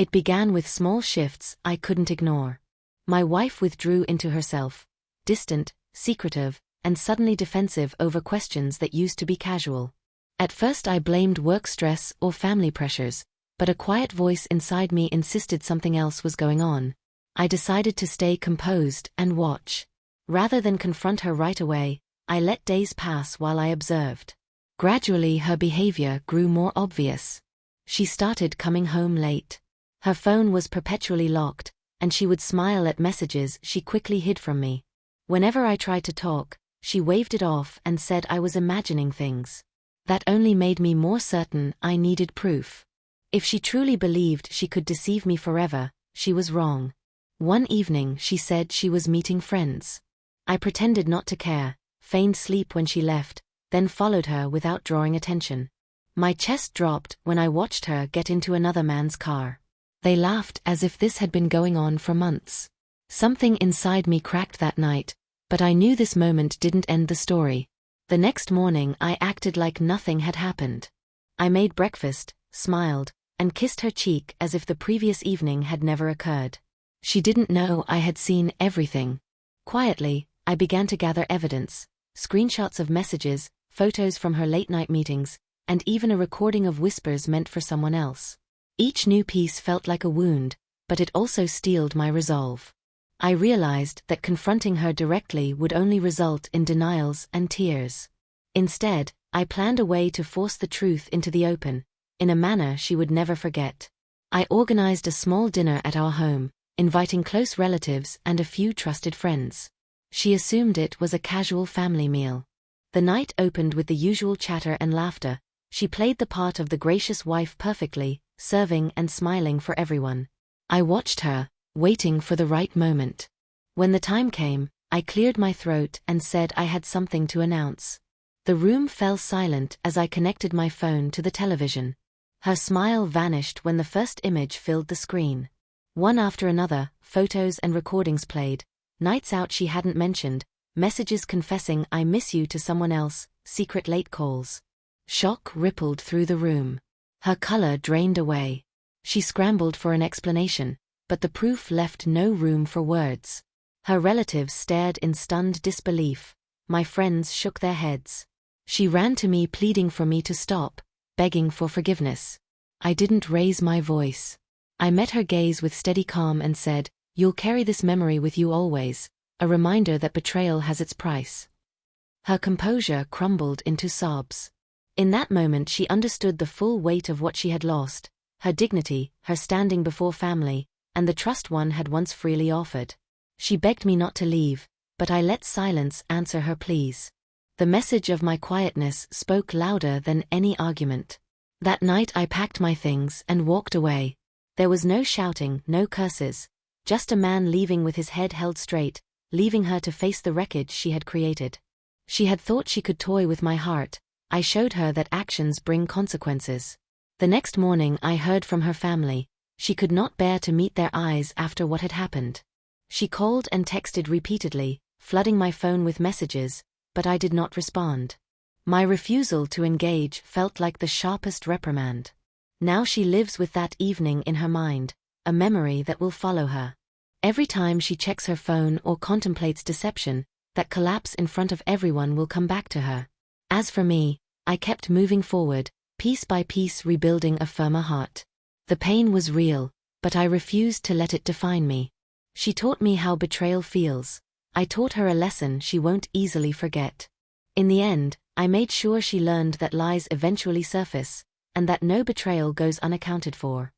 It began with small shifts I couldn't ignore. My wife withdrew into herself, distant, secretive, and suddenly defensive over questions that used to be casual. At first I blamed work stress or family pressures, but a quiet voice inside me insisted something else was going on. I decided to stay composed and watch. Rather than confront her right away, I let days pass while I observed. Gradually her behavior grew more obvious. She started coming home late. Her phone was perpetually locked, and she would smile at messages she quickly hid from me. Whenever I tried to talk, she waved it off and said I was imagining things. That only made me more certain I needed proof. If she truly believed she could deceive me forever, she was wrong. One evening she said she was meeting friends. I pretended not to care, feigned sleep when she left, then followed her without drawing attention. My chest dropped when I watched her get into another man's car. They laughed as if this had been going on for months. Something inside me cracked that night, but I knew this moment didn't end the story. The next morning I acted like nothing had happened. I made breakfast, smiled, and kissed her cheek as if the previous evening had never occurred. She didn't know I had seen everything. Quietly, I began to gather evidence, screenshots of messages, photos from her late-night meetings, and even a recording of whispers meant for someone else. Each new piece felt like a wound, but it also steeled my resolve. I realized that confronting her directly would only result in denials and tears. Instead, I planned a way to force the truth into the open, in a manner she would never forget. I organized a small dinner at our home, inviting close relatives and a few trusted friends. She assumed it was a casual family meal. The night opened with the usual chatter and laughter. She played the part of the gracious wife perfectly, serving and smiling for everyone. I watched her, waiting for the right moment. When the time came, I cleared my throat and said I had something to announce. The room fell silent as I connected my phone to the television. Her smile vanished when the first image filled the screen. One after another, photos and recordings played, nights out she hadn't mentioned, messages confessing I miss you to someone else, secret late calls. Shock rippled through the room. Her color drained away. She scrambled for an explanation, but the proof left no room for words. Her relatives stared in stunned disbelief. My friends shook their heads. She ran to me pleading for me to stop, begging for forgiveness. I didn't raise my voice. I met her gaze with steady calm and said, "You'll carry this memory with you always, a reminder that betrayal has its price." Her composure crumbled into sobs. In that moment she understood the full weight of what she had lost, her dignity, her standing before family, and the trust one had once freely offered. She begged me not to leave, but I let silence answer her pleas. The message of my quietness spoke louder than any argument. That night I packed my things and walked away. There was no shouting, no curses, just a man leaving with his head held straight, leaving her to face the wreckage she had created. She had thought she could toy with my heart. I showed her that actions bring consequences. The next morning I heard from her family. She could not bear to meet their eyes after what had happened. She called and texted repeatedly, flooding my phone with messages, but I did not respond. My refusal to engage felt like the sharpest reprimand. Now she lives with that evening in her mind, a memory that will follow her. Every time she checks her phone or contemplates deception, that collapse in front of everyone will come back to her. As for me, I kept moving forward, piece by piece rebuilding a firmer heart. The pain was real, but I refused to let it define me. She taught me how betrayal feels. I taught her a lesson she won't easily forget. In the end, I made sure she learned that lies eventually surface, and that no betrayal goes unaccounted for.